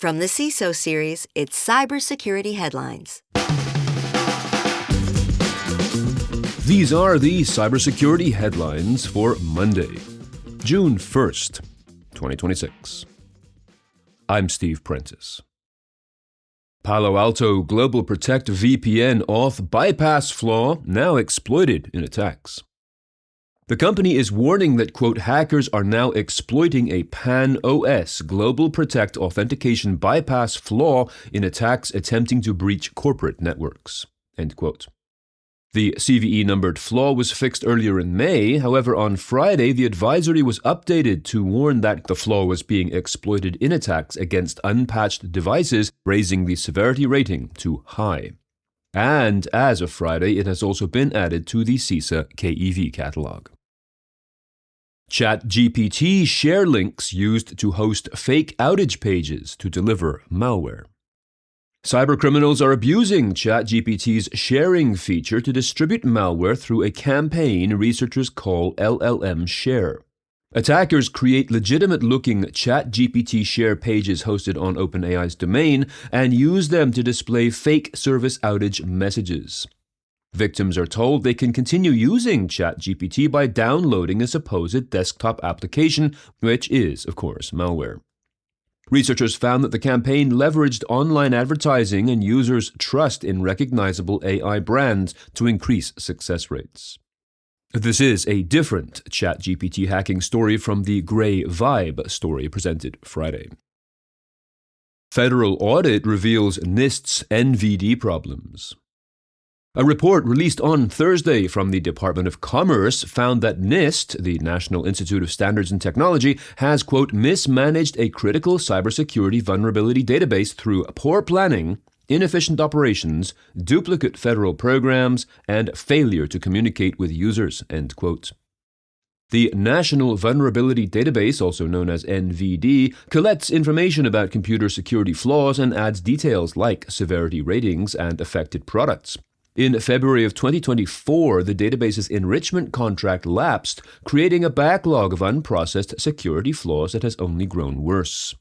From the CISO series, it's Cybersecurity Headlines. These are the cybersecurity headlines for Monday, June 1st, 2026. I'm Steve Prentice. Palo Alto GlobalProtect VPN auth bypass flaw now exploited in attacks. The company is warning that, quote, hackers are now exploiting a pan-OS GlobalProtect authentication bypass flaw in attacks attempting to breach corporate networks, end quote. The CVE-numbered flaw was fixed earlier in May. However, on Friday, the advisory was updated to warn that the flaw was being exploited in attacks against unpatched devices, raising the severity rating to high. And as of Friday, it has also been added to the CISA KEV catalog. ChatGPT share links used to host fake outage pages to deliver malware. Cybercriminals are abusing ChatGPT's sharing feature to distribute malware through a campaign researchers call LLM Share. Attackers create legitimate-looking ChatGPT share pages hosted on OpenAI's domain and use them to display fake service outage messages. Victims are told they can continue using ChatGPT by downloading a supposed desktop application, which is, of course, malware. Researchers found that the campaign leveraged online advertising and users' trust in recognizable AI brands to increase success rates. This is a different ChatGPT hacking story from the Gray Vibe story presented Friday. Federal audit reveals NIST's NVD problems. A report released on Thursday from the Department of Commerce found that NIST, the National Institute of Standards and Technology, has, quote, mismanaged a critical cybersecurity vulnerability database through poor planning, inefficient operations, duplicate federal programs, and failure to communicate with users, end quote. The National Vulnerability Database, also known as NVD, collects information about computer security flaws and adds details like severity ratings and affected products. In February of 2024, the database's enrichment contract lapsed, creating a backlog of unprocessed security flaws that has only grown worse.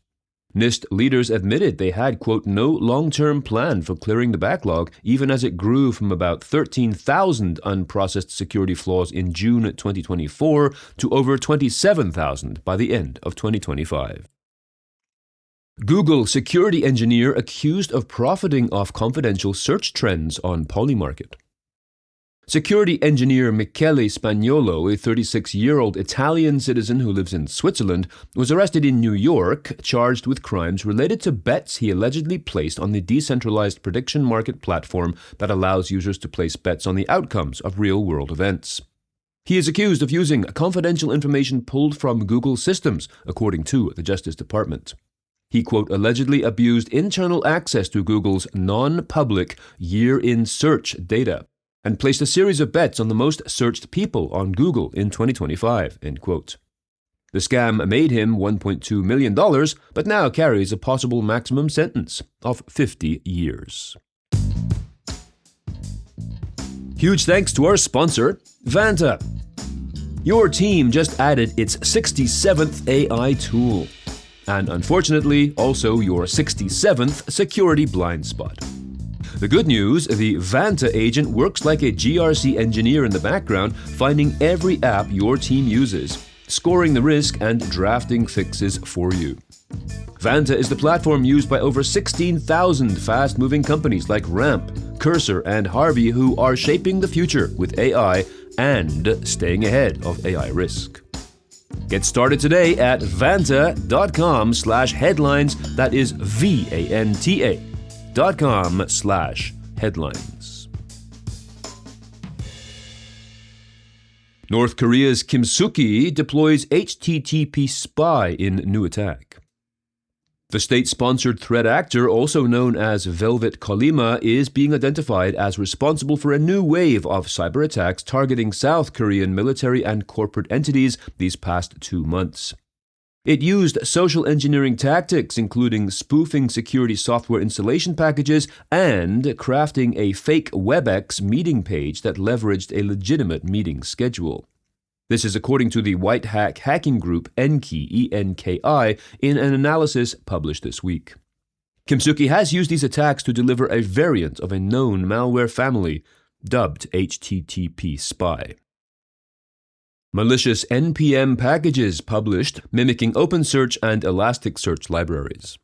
NIST leaders admitted they had, quote, no long-term plan for clearing the backlog, even as it grew from about 13,000 unprocessed security flaws in June 2024 to over 27,000 by the end of 2025. Google security engineer accused of profiting off confidential search trends on Polymarket. Security engineer Michele Spagnolo, a 36-year-old Italian citizen who lives in Switzerland, was arrested in New York, charged with crimes related to bets he allegedly placed on the decentralized prediction market platform that allows users to place bets on the outcomes of real-world events. He is accused of using confidential information pulled from Google systems, according to the Justice Department. He, quote, allegedly abused internal access to Google's non-public year-in search data and placed a series of bets on the most searched people on Google in 2025, end quote. The scam made him $1.2 million, but now carries a possible maximum sentence of 50 years. Huge thanks to our sponsor, Vanta. Your team just added its 67th AI tool. And unfortunately, also your 67th security blind spot. The good news, the Vanta agent works like a GRC engineer in the background, finding every app your team uses, scoring the risk and drafting fixes for you. Vanta is the platform used by over 16,000 fast-moving companies like Ramp, Cursor, and Harvey who are shaping the future with AI and staying ahead of AI risk. Get started today at vanta.com/headlines. That is VANTA.com/headlines. North Korea's Kim Suk-hee deploys HTTP spy in new attack. The state-sponsored threat actor, also known as Velvet Kolima, is being identified as responsible for a new wave of cyber attacks targeting South Korean military and corporate entities these past 2 months. It used social engineering tactics, including spoofing security software installation packages and crafting a fake WebEx meeting page that leveraged a legitimate meeting schedule. This is according to the White Hat hacking group Enki, E-N-K-I, in an analysis published this week. Kimsuki has used these attacks to deliver a variant of a known malware family, dubbed HTTP spy. Malicious NPM packages published mimicking OpenSearch and Elasticsearch libraries.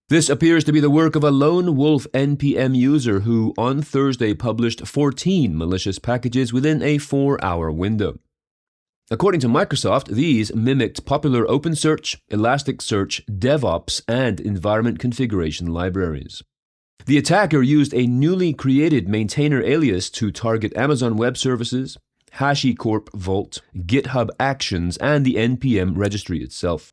This appears to be the work of a lone wolf NPM user who on Thursday published 14 malicious packages within a 4-hour window. According to Microsoft, these mimicked popular OpenSearch, Elasticsearch, DevOps, and environment configuration libraries. The attacker used a newly created maintainer alias to target Amazon Web Services, HashiCorp Vault, GitHub Actions, and the NPM registry itself.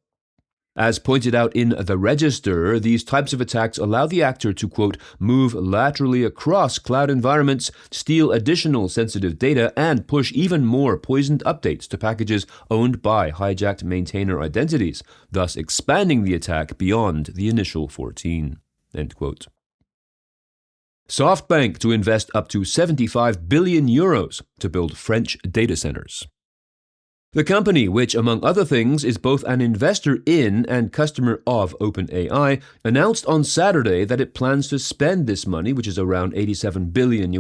As pointed out in the register, these types of attacks allow the actor to, quote, move laterally across cloud environments, steal additional sensitive data, and push even more poisoned updates to packages owned by hijacked maintainer identities, thus expanding the attack beyond the initial 14, end quote. SoftBank to invest up to 75 billion euros to build French data centers. The company, which among other things is both an investor in and customer of OpenAI, announced on Saturday that it plans to spend this money, which is around $87 billion,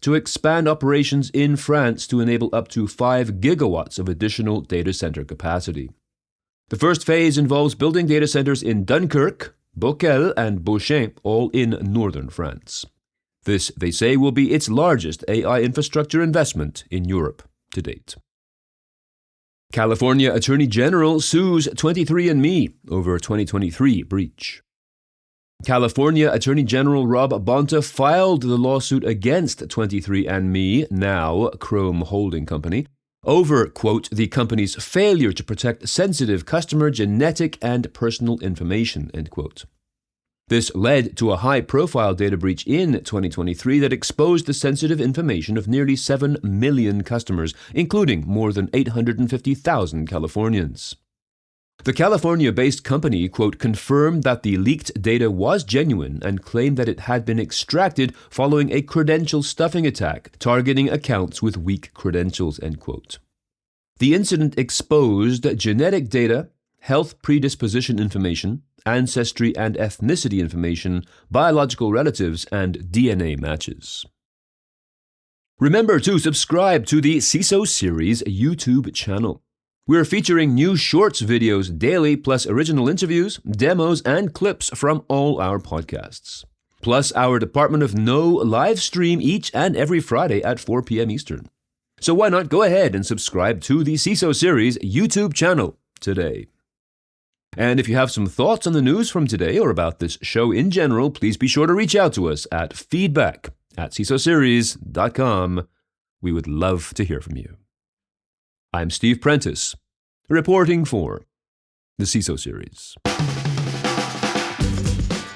to expand operations in France to enable up to 5 gigawatts of additional data center capacity. The first phase involves building data centers in Dunkirk, Beaucaire, and Beauchamp, all in northern France. This, they say, will be its largest AI infrastructure investment in Europe to date. California Attorney General sues 23andMe over 2023 breach. California Attorney General Rob Bonta filed the lawsuit against 23andMe, now Chrome Holding Company, over, quote, the company's failure to protect sensitive customer genetic and personal information, end quote. This led to a high-profile data breach in 2023 that exposed the sensitive information of nearly 7 million customers, including more than 850,000 Californians. The California-based company, quote, confirmed that the leaked data was genuine and claimed that it had been extracted following a credential stuffing attack targeting accounts with weak credentials, end quote. The incident exposed genetic data, health predisposition information, ancestry and ethnicity information, biological relatives, and DNA matches. Remember to subscribe to the CISO Series YouTube channel. We're featuring new shorts videos daily, plus original interviews, demos, and clips from all our podcasts. Plus our Department of No live stream each and every Friday at 4 p.m. Eastern. So why not go ahead and subscribe to the CISO Series YouTube channel today. And if you have some thoughts on the news from today or about this show in general, please be sure to reach out to us at feedback@cisoseries.com. We would love to hear from you. I'm Steve Prentice, reporting for the CISO Series.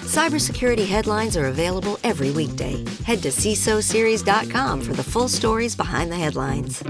Cybersecurity headlines are available every weekday. Head to CISOseries.com for the full stories behind the headlines.